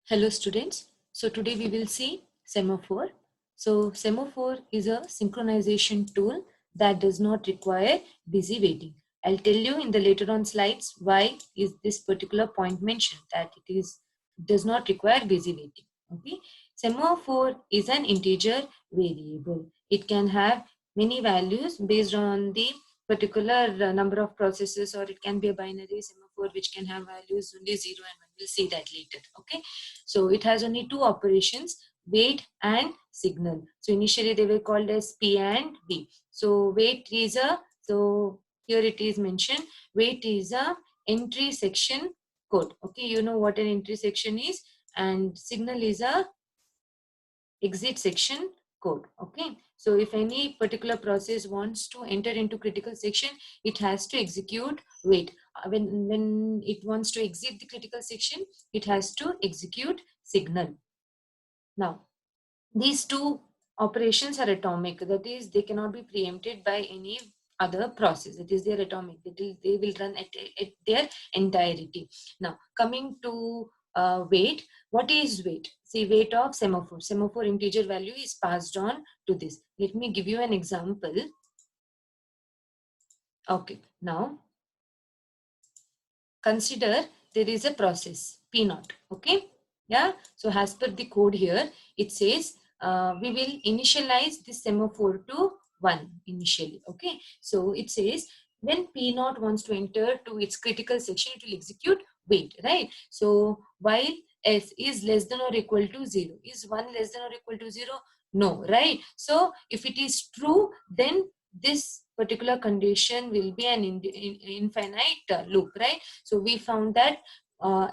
Hello students. So today we will see semaphore. So semaphore is a synchronization tool that does not require busy waiting. I'll tell you in the later on slides why is this particular point mentioned that it does not require busy waiting. Okay. Semaphore is an integer variable. It can have many values based on the particular number of processes, or it can be a binary semaphore which can have values only 0 and 1. We'll see that later. Okay. So it has only two operations, wait and signal. So initially they were called as P and V. So wait is so here it is mentioned, wait is a entry section code. Okay, you know what an entry section is, and signal is a exit section code. Okay, so if any particular process wants to enter into critical section, it has to execute wait. When it wants to exit the critical section, it has to execute signal. Now, these two operations are atomic, that is, they cannot be preempted by any other process. It is their atomic, they will run at their entirety. Now, coming to wait, what is wait? See, wait of semaphore. Semaphore integer value is passed on to this. Let me give you an example. Okay, now consider there is a process P0. Okay, yeah. So as per the code here, it says we will initialize this semaphore to 1 initially. Okay, so it says when P0 wants to enter to its critical section, it will execute wait, right? So while S is less than or equal to 0, is 1 less than or equal to 0? No, right? So if it is true, then this particular condition will be an infinite loop, right? So we found that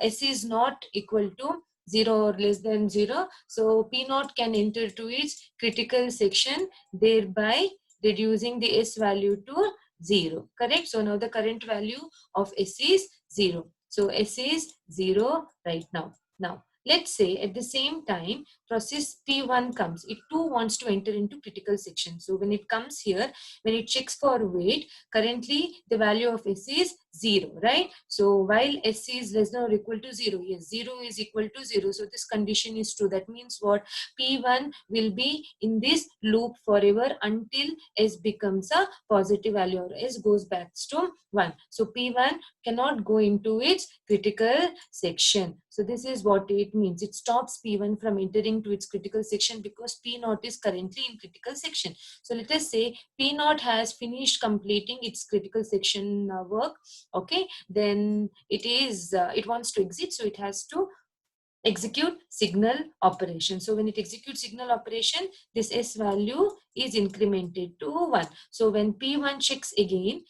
S is not equal to 0 or less than 0. So P0 can enter to its critical section, thereby reducing the S value to 0. Correct? So now the current value of S is 0. So S is 0 right now. Now, let's say at the same time, process P1 comes. It too wants to enter into critical section. So when it comes here, when it checks for wait, currently the value of S is 0, right? So while S is less than or equal to 0, yes, 0 is equal to 0. So this condition is true. That means what? P1 will be in this loop forever until S becomes a positive value, or S goes back to 1. So P1 cannot go into its critical section. So this is what it means. It stops P1 from entering to its critical section because P0 is currently in critical section. So let us say P0 has finished completing its critical section work. Okay, then it wants to exit, so it has to execute signal operation. So when it executes signal operation, this S value is incremented to 1. So when P1 checks again,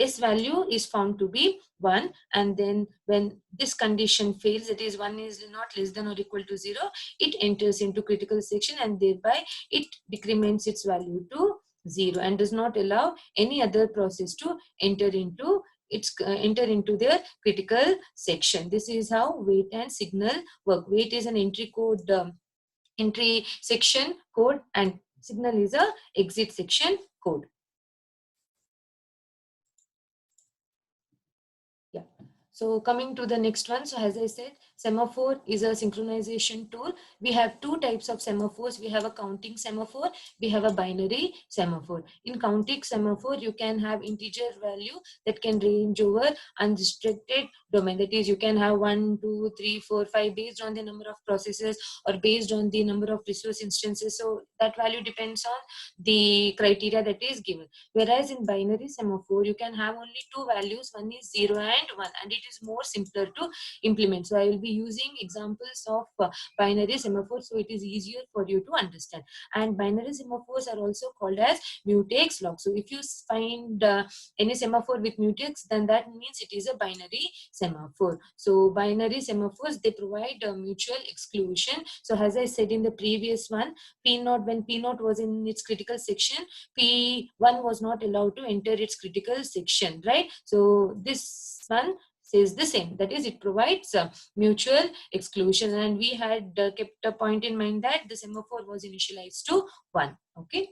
S value is found to be 1, and then when this condition fails, that is 1 is not less than or equal to 0, it enters into critical section and thereby it decrements its value to 0 and does not allow any other process to enter into their critical section. This is how wait and signal work. Wait is an entry section code, and signal is a exit section code. Yeah. So coming to the next one, so as I said, semaphore is a synchronization tool. We have two types of semaphores. We have a counting semaphore, we have a binary semaphore. In counting semaphore, you can have integer value that can range over unrestricted domain. That is, you can have 1, 2, 3, 4, 5 based on the number of processes or based on the number of resource instances. So that value depends on the criteria that is given. Whereas in binary semaphore, you can have only two values, one is 0 and 1, and it is more simpler to implement. So I will be using examples of binary semaphores, so it is easier for you to understand. And binary semaphores are also called as mutex lock. So if you find any semaphore with mutex, then that means it is a binary semaphore. So binary semaphores, they provide mutual exclusion. So as I said in the previous one, P0, when P0 was in its critical section, P1 was not allowed to enter its critical section, right? So this one says the same, that is, it provides mutual exclusion, and we had kept a point in mind that the semaphore was initialized to 1. Okay.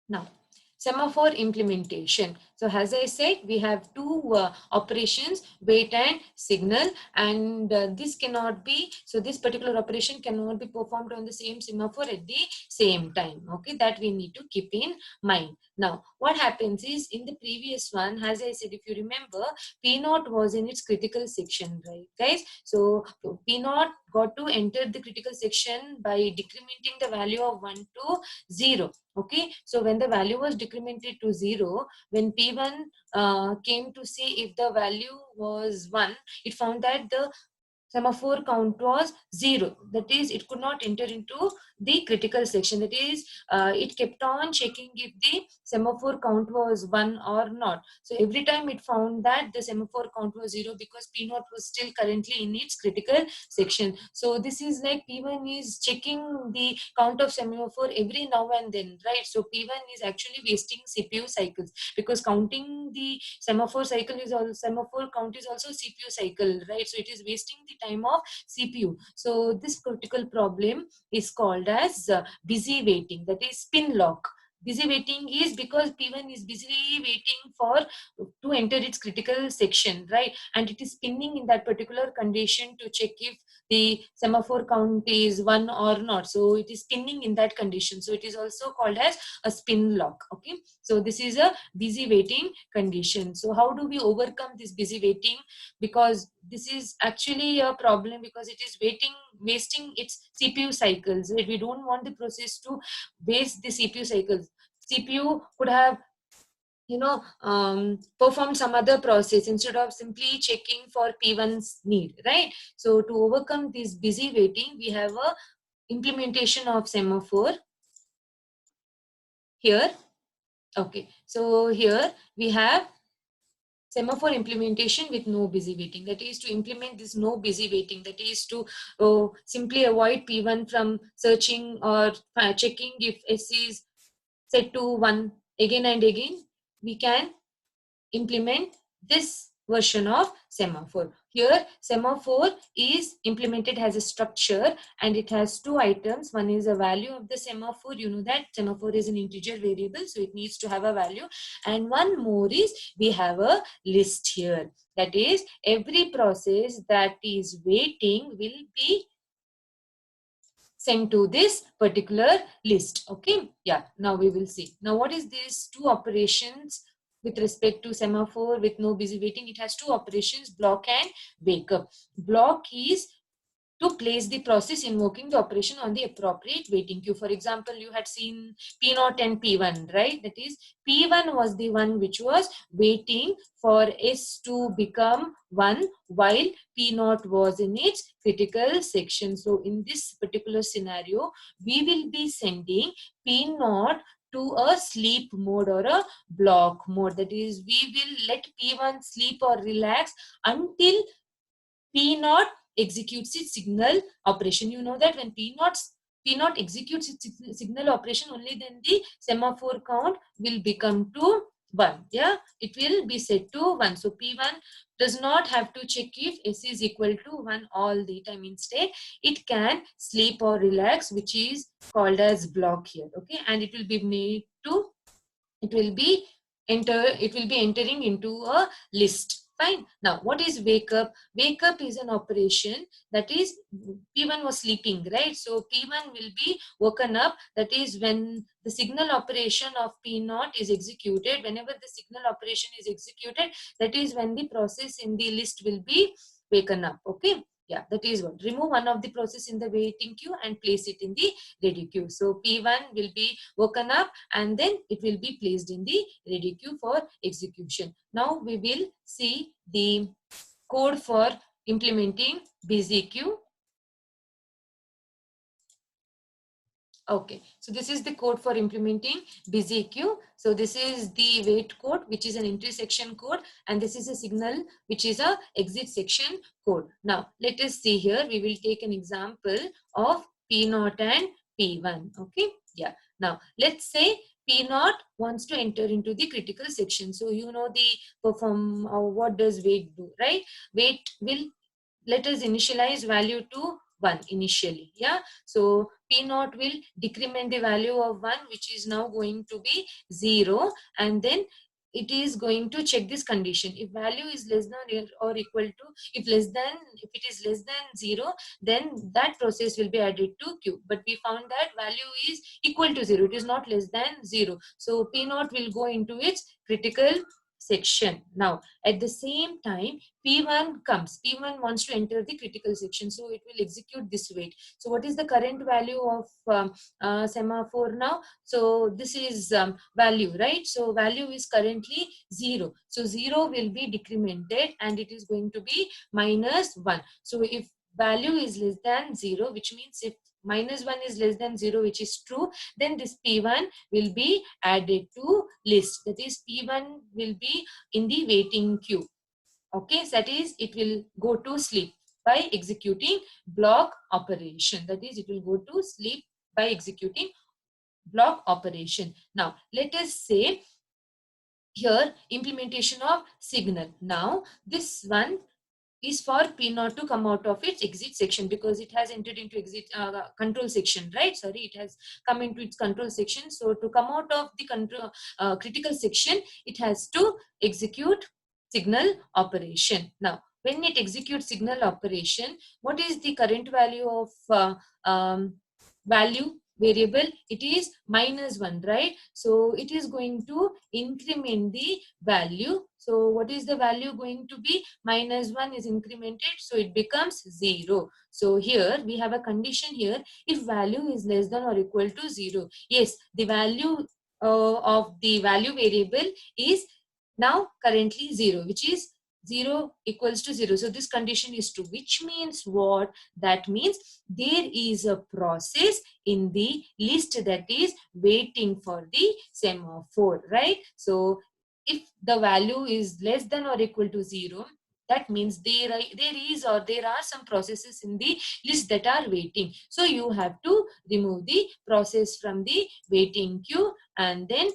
Now, semaphore implementation. So as I said, we have two operations, wait and signal, and this cannot be, so this particular operation cannot be performed on the same semaphore at the same time. Okay, that we need to keep in mind. Now, what happens is, in the previous one, as I said, if you remember, P naught was in its critical section, right, guys? So P naught got to enter the critical section by decrementing the value of 1 to 0. Okay, so when the value was decremented to 0, when P1 came to see if the value was 1, it found that the semaphore count was 0. That is, it could not enter into the critical section. That is, it kept on checking if the semaphore count was 1 or not. So every time it found that the semaphore count was 0 because P naught was still currently in its critical section. So this is like P1 is checking the count of semaphore every now and then, right? So P1 is actually wasting CPU cycles, because counting the semaphore cycle is also, semaphore count is also CPU cycle, right? So it is wasting the time of CPU. So this critical problem is called as busy waiting, that is spin lock. Busy waiting is because P1 is busily waiting for to enter its critical section, right? And it is spinning in that particular condition to check if the semaphore count is 1 or not. So it is spinning in that condition. So it is also called as a spin lock. Okay, so this is a busy waiting condition. So how do we overcome this busy waiting? Because this is actually a problem, because it is wasting its CPU cycles. We don't want the process to waste the CPU cycles. CPU could have, perform some other process instead of simply checking for P1's need, right? So to overcome this busy waiting, we have a implementation of semaphore here. Okay, so here we have semaphore implementation with no busy waiting. That is, to implement this no busy waiting, that is to simply avoid P1 from searching or checking if S is set to 1 again and again. We can implement this version of semaphore. Here, semaphore is implemented as a structure, and it has two items. One is a value of the semaphore. You know that semaphore is an integer variable, so it needs to have a value. And one more is, we have a list here. That is, every process that is waiting will be sent to this particular list. Okay, yeah, now we will see. Now, what is these two operations with respect to semaphore with no busy waiting? It has two operations, block and wake up. Block is to place the process invoking the operation on the appropriate waiting queue. For example, you had seen P0 and P1, right? That is, P1 was the one which was waiting for S to become 1 while P0 was in its critical section. So in this particular scenario, we will be sending P0 to a sleep mode or a block mode. That is, we will let P1 sleep or relax until P0 executes its signal operation. You know that when P0 executes its signal operation, only then the semaphore count will become to 1. Yeah, it will be set to 1. So P1 does not have to check if S is equal to 1 all the time. Instead, it can sleep or relax, which is called as block here. Okay, and it will be made to, it will be entering into a list. Fine. Now, what is wake up? Wake up is an operation, that is, P1 was sleeping, right? So P1 will be woken up. That is, when the signal operation of P0 is executed, whenever the signal operation is executed, that is when the process in the list will be waken up. Okay, yeah, that is what. Remove one of the process in the waiting queue and place it in the ready queue. So P1 will be woken up, and then it will be placed in the ready queue for execution. Now we will see the code for implementing busy queue. Okay, so this is the code for implementing busy queue. So this is the wait code, which is an entry section code, and this is a signal, which is a exit section code. Now let us see here. We will take an example of P0 and P1. Okay, yeah. Now let's say P0 wants to enter into the critical section. So you know the perform, what does wait do, right? Wait will, let us initialize value to 1 initially. Yeah, so P0 will decrement the value of 1, which is now going to be 0, and then it is going to check this condition. If value is less than or equal to, if it is less than 0, then that process will be added to queue. But we found that value is equal to 0, it is not less than 0, so P naught will go into its critical section. Now at the same time, P1 comes, P1 wants to enter the critical section, so it will execute this wait. So what is the current value of semaphore now? So this is value, right? So value is currently 0, so 0 will be decremented and it is going to be -1. So if value is less than 0, which means if -1 is less than 0, which is true, then this P1 will be added to list. That is, P1 will be in the waiting queue. Okay, so that is, it will go to sleep by executing block operation. That is, it will go to sleep by executing block operation. Now let us say here implementation of signal. Now this one is for P naught to come out of its exit section, because it has entered into exit control section, right? Sorry, it has come into its control section. So to come out of the control critical section, it has to execute signal operation. Now when it executes signal operation, what is the current value of value variable? It is -1, right? So it is going to increment the value. So what is the value going to be? -1 is incremented, so it becomes 0. So here we have a condition here. If value is less than or equal to 0, yes, the value of the value variable is now currently 0, which is 0 equals to 0. So this condition is true, which means what? That means there is a process in the list that is waiting for the semaphore, right? So if the value is less than or equal to 0, that means there are some processes in the list that are waiting. So you have to remove the process from the waiting queue and then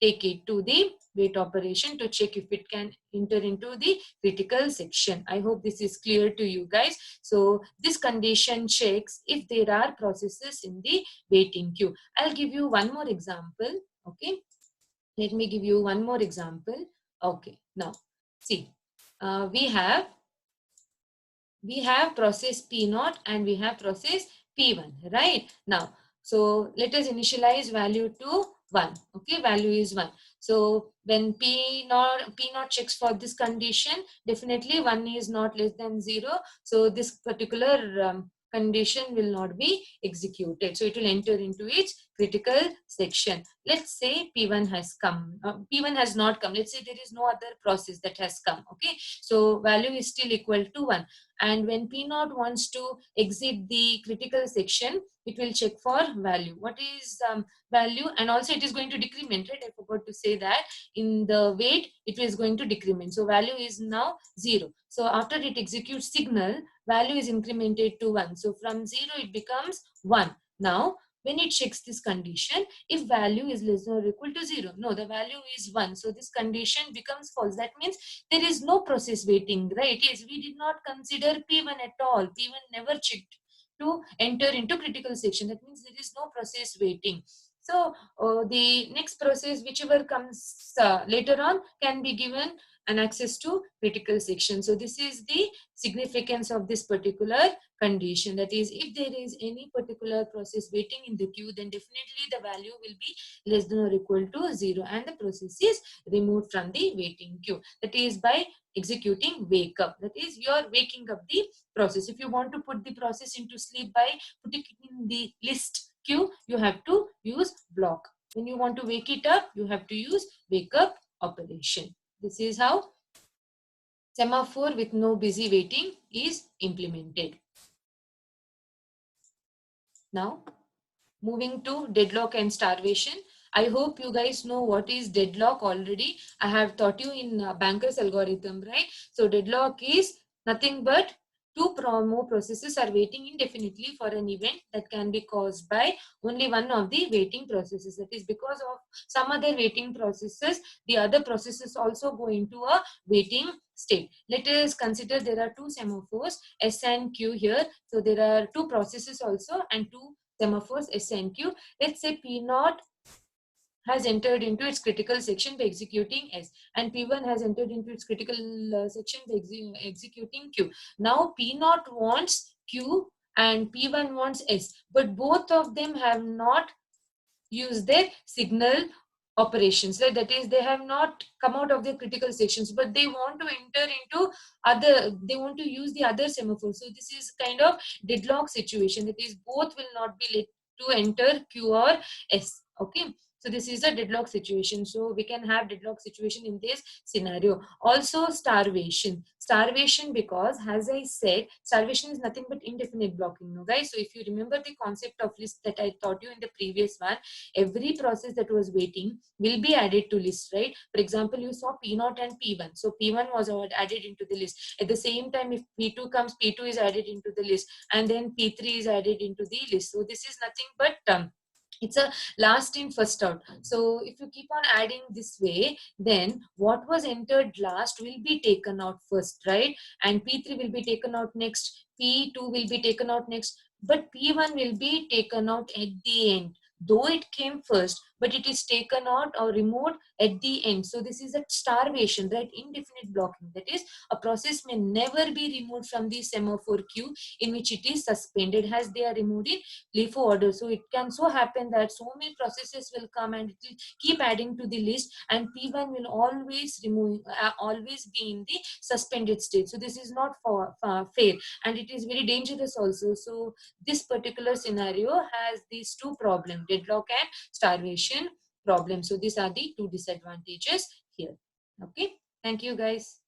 take it to the wait operation to check if it can enter into the critical section. I hope this is clear to you guys. So this condition checks if there are processes in the waiting queue. I'll give you one more example. Okay, let me give you one more example. Okay, now see, we have process P naught and we have process P1, right? Now, so let us initialize value to 1. Okay, value is 1. So when P naught checks for this condition, definitely 1 is not less than 0. So this particular condition will not be executed. So it will enter into its critical section. Let's say P1 has come, P1 has not come. Let's say there is no other process that has come. Okay, so value is still equal to 1. And when P naught wants to exit the critical section, it will check for value. What is value? And also it is going to decrement, right? I forgot to say that in the wait, it is going to decrement. So value is now 0. So after it executes signal, value is incremented to 1. So from 0, it becomes 1. Now, when it checks this condition, if value is less than or equal to 0, no, the value is 1. So this condition becomes false. That means there is no process waiting, right? Yes, we did not consider P1 at all. P1 never checked to enter into critical section. That means there is no process waiting. So the next process, whichever comes later on, can be given an access to critical section. So this is the significance of this particular condition. That is, if there is any particular process waiting in the queue, then definitely the value will be less than or equal to 0 and the process is removed from the waiting queue. That is by executing wake up. That is, you are waking up the process. If you want to put the process into sleep by putting it in the list queue, you have to use block. When you want to wake it up, you have to use wake up operation. This is how semaphore with no busy waiting is implemented. Now, moving to deadlock and starvation. I hope you guys know what is deadlock already. I have taught you in Banker's algorithm, right? So deadlock is nothing but two or more processes are waiting indefinitely for an event that can be caused by only one of the waiting processes. That is, because of some other waiting processes, the other processes also go into a waiting state. Let us consider there are two semaphores, S and Q here. So there are two processes also and two semaphores S and Q. Let's say P naught has entered into its critical section by executing S, and P1 has entered into its critical section by executing Q. Now P0 wants Q and P1 wants S, but both of them have not used their signal operations, right? That is, they have not come out of their critical sections, but they want to enter into other, they want to use the other semaphore. So this is kind of deadlock situation, that is, both will not be let to enter Q or S. Okay, so this is a deadlock situation. So we can have deadlock situation in this scenario. Also starvation. Starvation, because as I said, starvation is nothing but indefinite blocking, no guys. So if you remember the concept of list that I taught you in the previous one, every process that was waiting will be added to list, right? For example, you saw P0 and P1. So P1 was added into the list. At the same time, if P2 comes, P2 is added into the list, and then P3 is added into the list. So this is nothing but it's a last in first out. So if you keep on adding this way, then what was entered last will be taken out first, right? And P3 will be taken out next, P2 will be taken out next, but P1 will be taken out at the end, though it came first, but it is taken out or removed at the end. So this is a starvation, right? Indefinite blocking, that is, a process may never be removed from the semaphore queue in which it is suspended, as they are removed in LIFO order. So it can so happen that so many processes will come and it will keep adding to the list, and P1 will always be in the suspended state. So this is not fair, and it is very dangerous also. So this particular scenario has these two problems, deadlock and starvation problem. So these are the two disadvantages here. Okay, thank you guys.